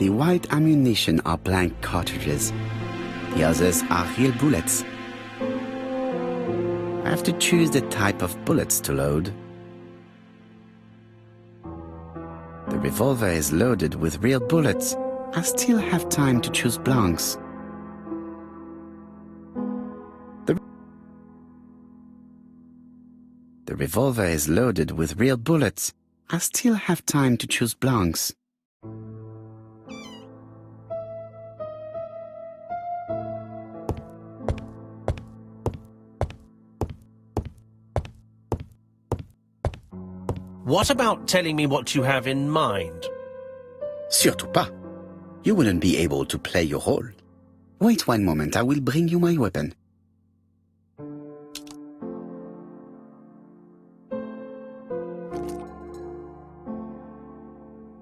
The white ammunition are blank cartridges. The others are real bullets. I have to choose the type of bullets to load. The revolver is loaded with real bullets. I still have time to choose blanks. The revolver is loaded with real bullets. I still have time to choose blanks. What about telling me what you have in mind? Surtout pas. You wouldn't be able to play your role. Wait one moment, I will bring you my weapon.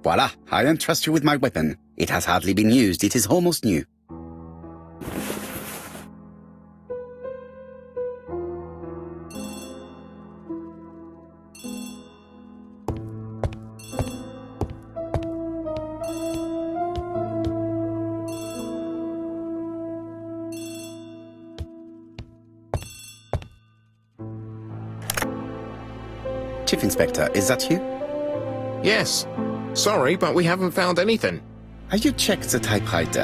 Voila, I entrust you with my weapon. It has hardly been used, it is almost new. Chief Inspector, is that you? Yes. Sorry, but we haven't found anything. Have you checked the typewriter?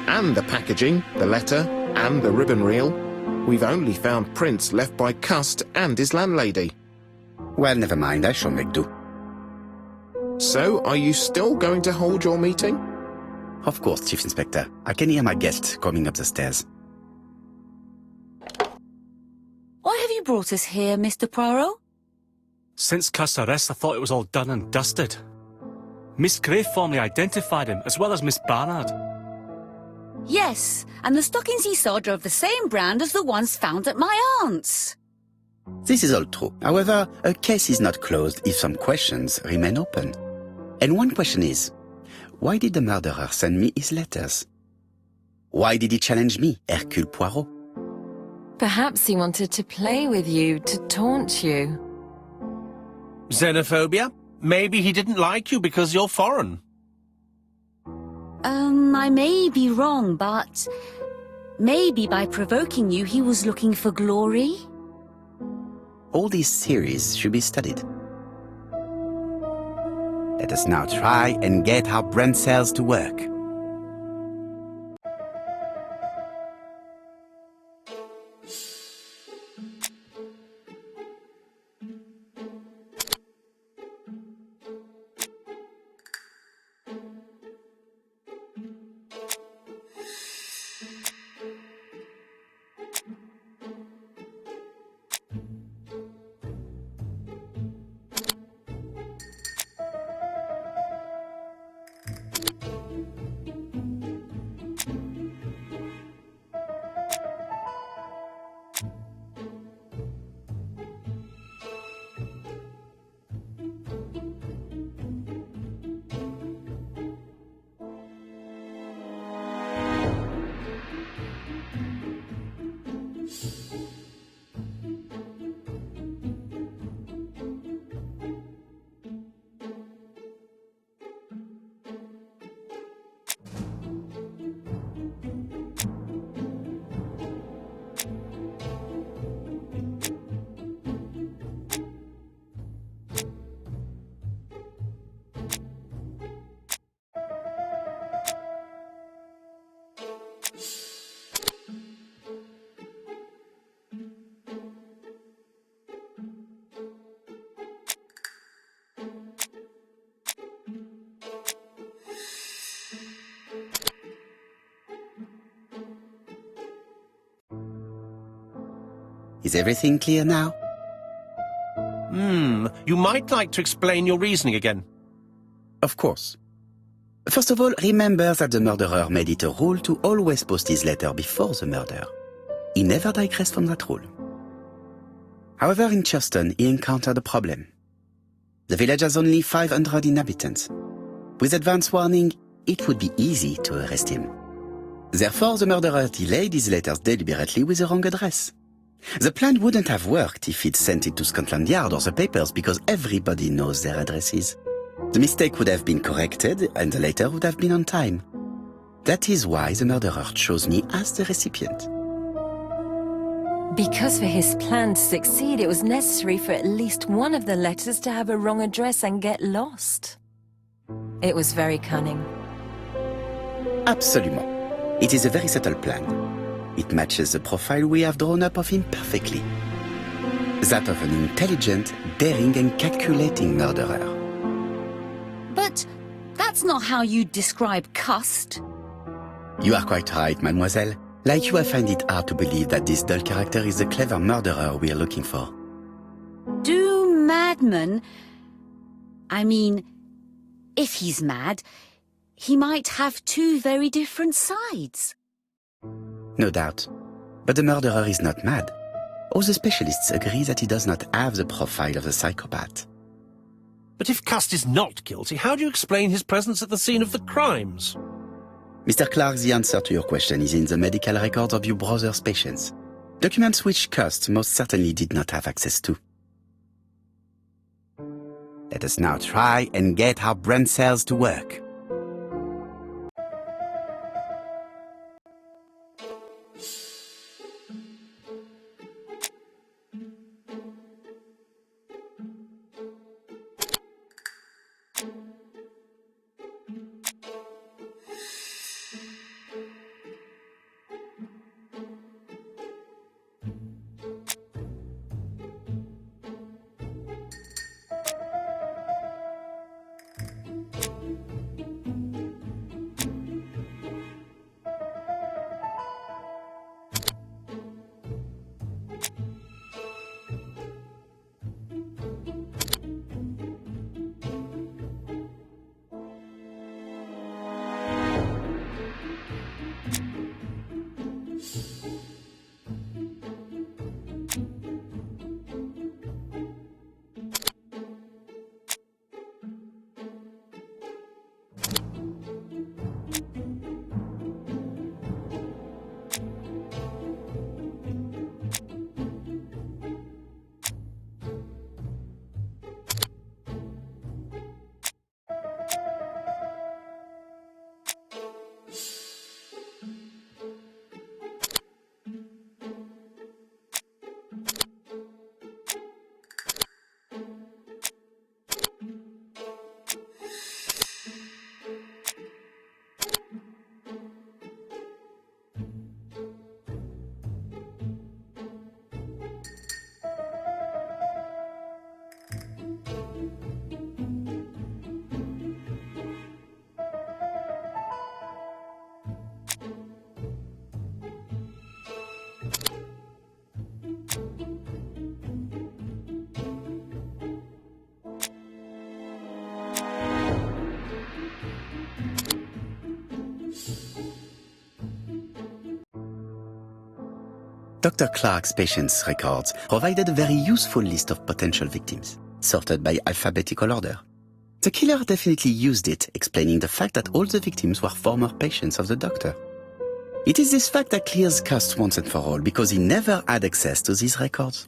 And the packaging, the letter, and the ribbon reel. We've only found prints left by Cust and his landlady. Well, never mind, I shall make do. So, are you still going to hold your meeting? Of course, Chief Inspector. I can hear my guest coming up the stairs. Why have you brought us here, Mr. Poirot? Since Cust's arrest, I thought it was all done and dusted. Miss Gray formally identified him, as well as Miss Barnard. Yes, and the stockings he sold are of the same brand as the ones found at my aunt's. This is all true. However, a case is not closed if some questions remain open. And one question is, why did the murderer send me his letters? Why did he challenge me, Hercule Poirot? Perhaps he wanted to play with you, to taunt you. Xenophobia? Maybe he didn't like you because you're foreign. I may be wrong, but maybe by provoking you, he was looking for glory? All these theories should be studied. Let us now try and get our brain cells to work. Is everything clear now? You might like to explain your reasoning again. Of course. First of all, remember that the murderer made it a rule to always post his letter before the murder. He never digressed from that rule. However, in Churston, he encountered a problem. The village has only 500 inhabitants. With advance warning, it would be easy to arrest him. Therefore, the murderer delayed his letters deliberately with the wrong address. The plan wouldn't have worked if he'd sent it to Scotland Yard or the papers because everybody knows their addresses. The mistake would have been corrected and the letter would have been on time. That is why the murderer chose me as the recipient. Because for his plan to succeed, it was necessary for at least one of the letters to have a wrong address and get lost. It was very cunning. Absolument. It is a very subtle plan. It matches the profile we have drawn up of him perfectly. That of an intelligent, daring and calculating murderer. But that's not how you describe Cust. You are quite right, mademoiselle. Like you, I find it hard to believe that this dull character is the clever murderer we are looking for. Do madmen... I mean, if he's mad, he might have two very different sides. No doubt. But the murderer is not mad. All the specialists agree that he does not have the profile of a psychopath. But if Cust is not guilty, how do you explain his presence at the scene of the crimes? Mr. Clark, the answer to your question is in the medical records of your brother's patients. Documents which Cust most certainly did not have access to. Let us now try and get our brain cells to work. Dr. Clark's patients' records provided a very useful list of potential victims, sorted by alphabetical order. The killer definitely used it, explaining the fact that all the victims were former patients of the doctor. It is this fact that clears Cust once and for all, because he never had access to these records.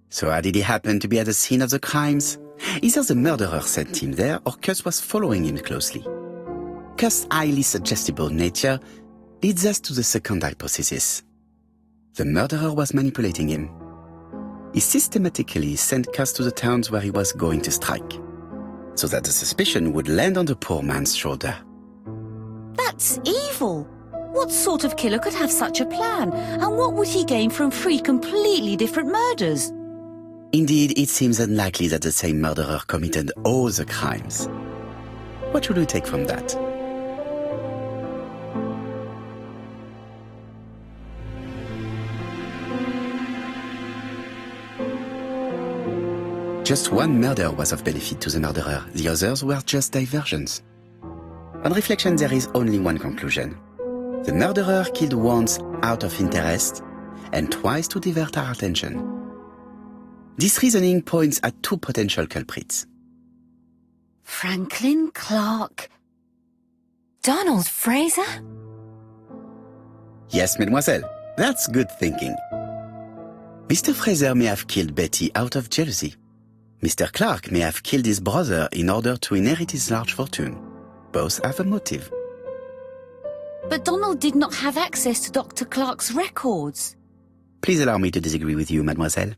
So how did he happen to be at the scene of the crimes? Either the murderer sent him there, or Cust was following him closely. Cust's highly suggestible nature leads us to the second hypothesis. The murderer was manipulating him. He systematically sent Cust to the towns where he was going to strike, so that the suspicion would land on the poor man's shoulder. That's evil. What sort of killer could have such a plan? And what would he gain from three completely different murders? Indeed, it seems unlikely that the same murderer committed all the crimes. What should we take from that? Just one murder was of benefit to the murderer. The others were just diversions. On reflection, there is only one conclusion. The murderer killed once out of interest and twice to divert our attention. This reasoning points at two potential culprits. Franklin Clark. Donald Fraser? Yes, mademoiselle. That's good thinking. Mr. Fraser may have killed Betty out of jealousy. Mr. Clark may have killed his brother in order to inherit his large fortune. Both have a motive. But Donald did not have access to Dr. Clark's records. Please allow me to disagree with you, mademoiselle.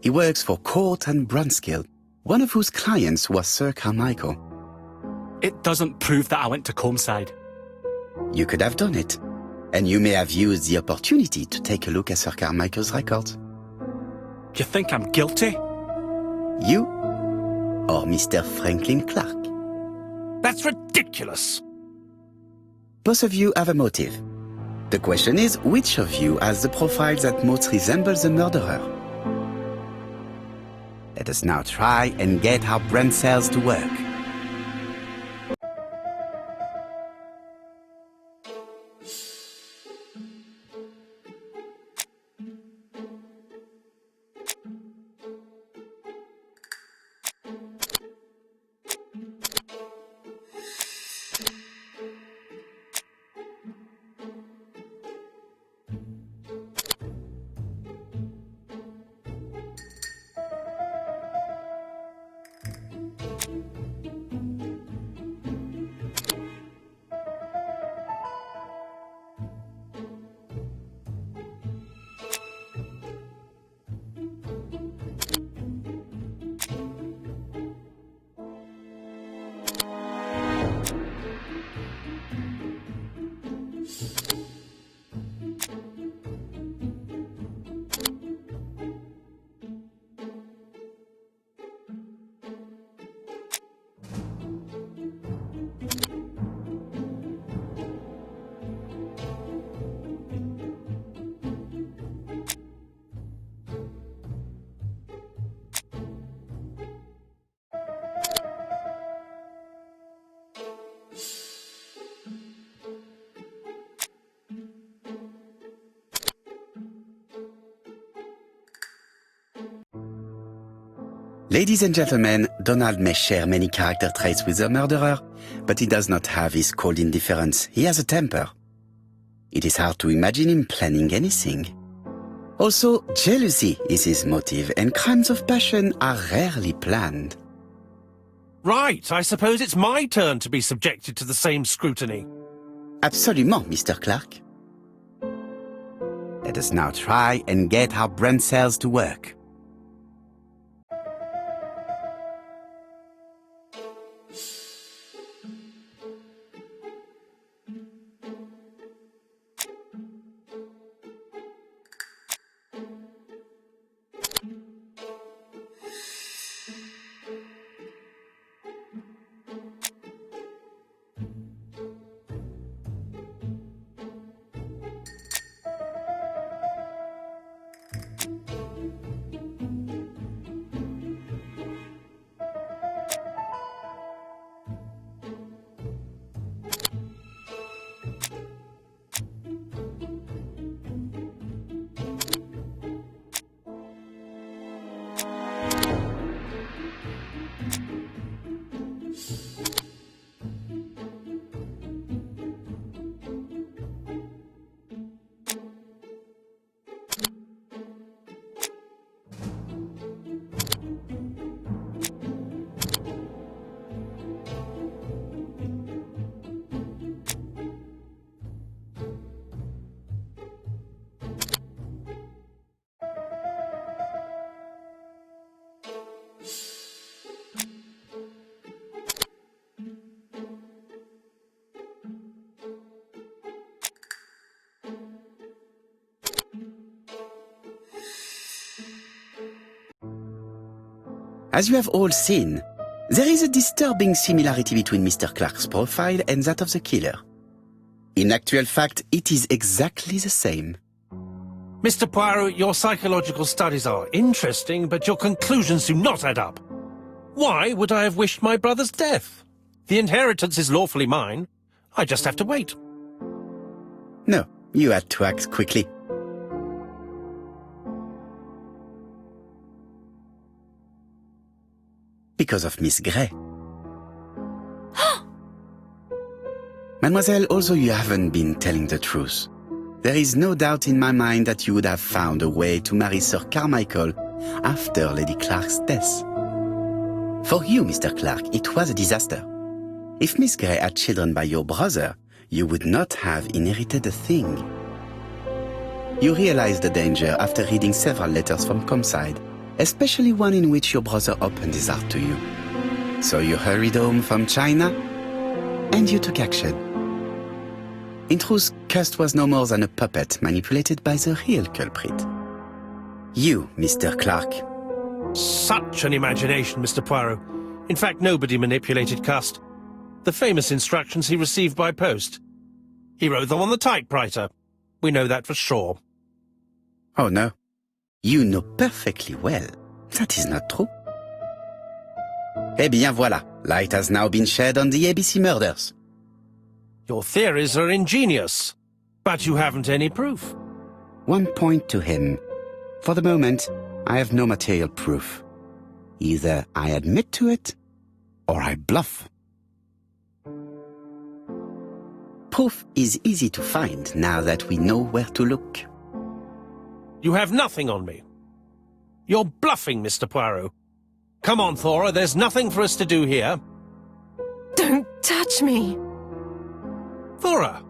He works for Court and Brunskill, one of whose clients was Sir Carmichael. It doesn't prove that I went to Comeside. You could have done it, and you may have used the opportunity to take a look at Sir Carmichael's records. You think I'm guilty? You or Mr. Franklin Clark? That's ridiculous. Both of you have a motive. The question is, which of you has the profile that most resembles the murderer? Let us now try and get our brain cells to work. Ladies and gentlemen, Donald may share many character traits with the murderer, but he does not have his cold indifference. He has a temper. It is hard to imagine him planning anything. Also, jealousy is his motive, and crimes of passion are rarely planned. Right, I suppose it's my turn to be subjected to the same scrutiny. Absolument, Mr. Clark. Let us now try and get our brain cells to work. As you have all seen, there is a disturbing similarity between Mr. Clark's profile and that of the killer. In actual fact, it is exactly the same. Mr. Poirot, your psychological studies are interesting, but your conclusions do not add up. Why would I have wished my brother's death? The inheritance is lawfully mine. I just have to wait. No, you had to act quickly. Because of Miss Grey. Mademoiselle, although you haven't been telling the truth, there is no doubt in my mind that you would have found a way to marry Sir Carmichael after Lady Clark's death. For you, Mr. Clark, it was a disaster. If Miss Grey had children by your brother, you would not have inherited a thing. You realized the danger after reading several letters from Comside, especially one in which your brother opened his heart to you. So you hurried home from China, and you took action. In truth, Cust was no more than a puppet manipulated by the real culprit. You, Mr. Clark. Such an imagination, Mr. Poirot. In fact, nobody manipulated Cust. The famous instructions he received by post. He wrote them on the typewriter. We know that for sure. Oh no. You know perfectly well. That is not true. Eh bien voilà. Light has now been shed on the ABC murders. Your theories are ingenious, but you haven't any proof. One point to him. For the moment, I have no material proof. Either I admit to it, or I bluff. Proof is easy to find now that we know where to look. You have nothing on me. You're bluffing, Mr. Poirot. Come on, Thora, there's nothing for us to do here. Don't touch me! Thora!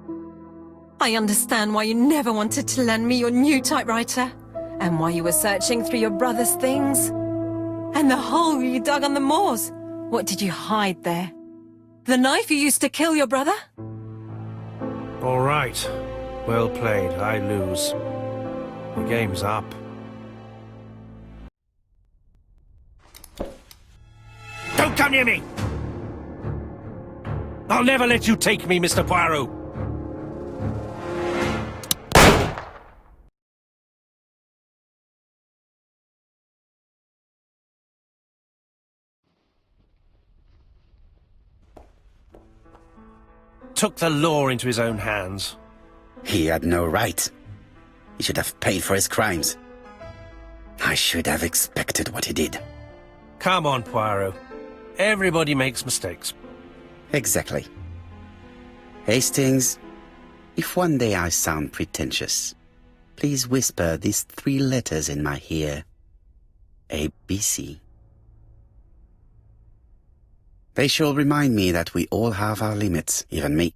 I understand why you never wanted to lend me your new typewriter, and why you were searching through your brother's things. And the hole you dug on the moors. What did you hide there? The knife you used to kill your brother? All right. Well played. I lose. The game's up. Don't come near me! I'll never let you take me, Mr. Poirot! Took the law into his own hands. He had no right. He should have paid for his crimes. I should have expected what he did. Come on, Poirot. Everybody makes mistakes. Exactly. Hastings, if one day I sound pretentious, please whisper these 3 letters in my ear. ABC. They shall remind me that we all have our limits, even me.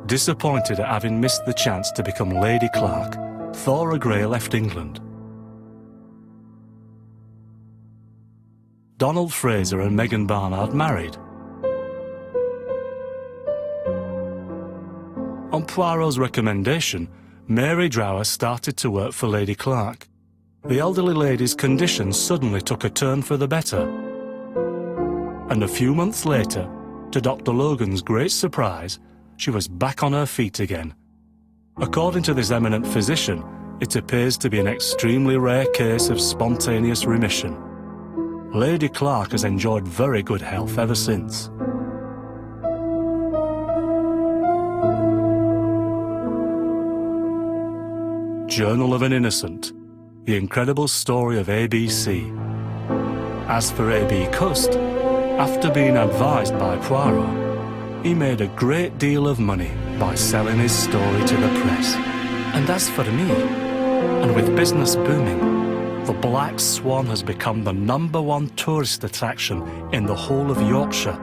Disappointed at having missed the chance to become Lady Clark, Thora Grey left England. Donald Fraser and Megan Barnard married. On Poirot's recommendation, Mary Drower started to work for Lady Clark. The elderly lady's condition suddenly took a turn for the better. And a few months later, to Dr. Logan's great surprise, she was back on her feet again. According to this eminent physician, it appears to be an extremely rare case of spontaneous remission. Lady Clark has enjoyed very good health ever since. Journal of an Innocent. The incredible story of ABC. As for A.B. Cust, after being advised by Poirot, he made a great deal of money by selling his story to the press. And as for me, and with business booming, the Black Swan has become the #1 tourist attraction in the whole of Yorkshire,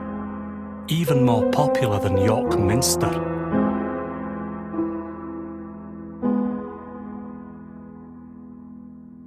even more popular than York Minster.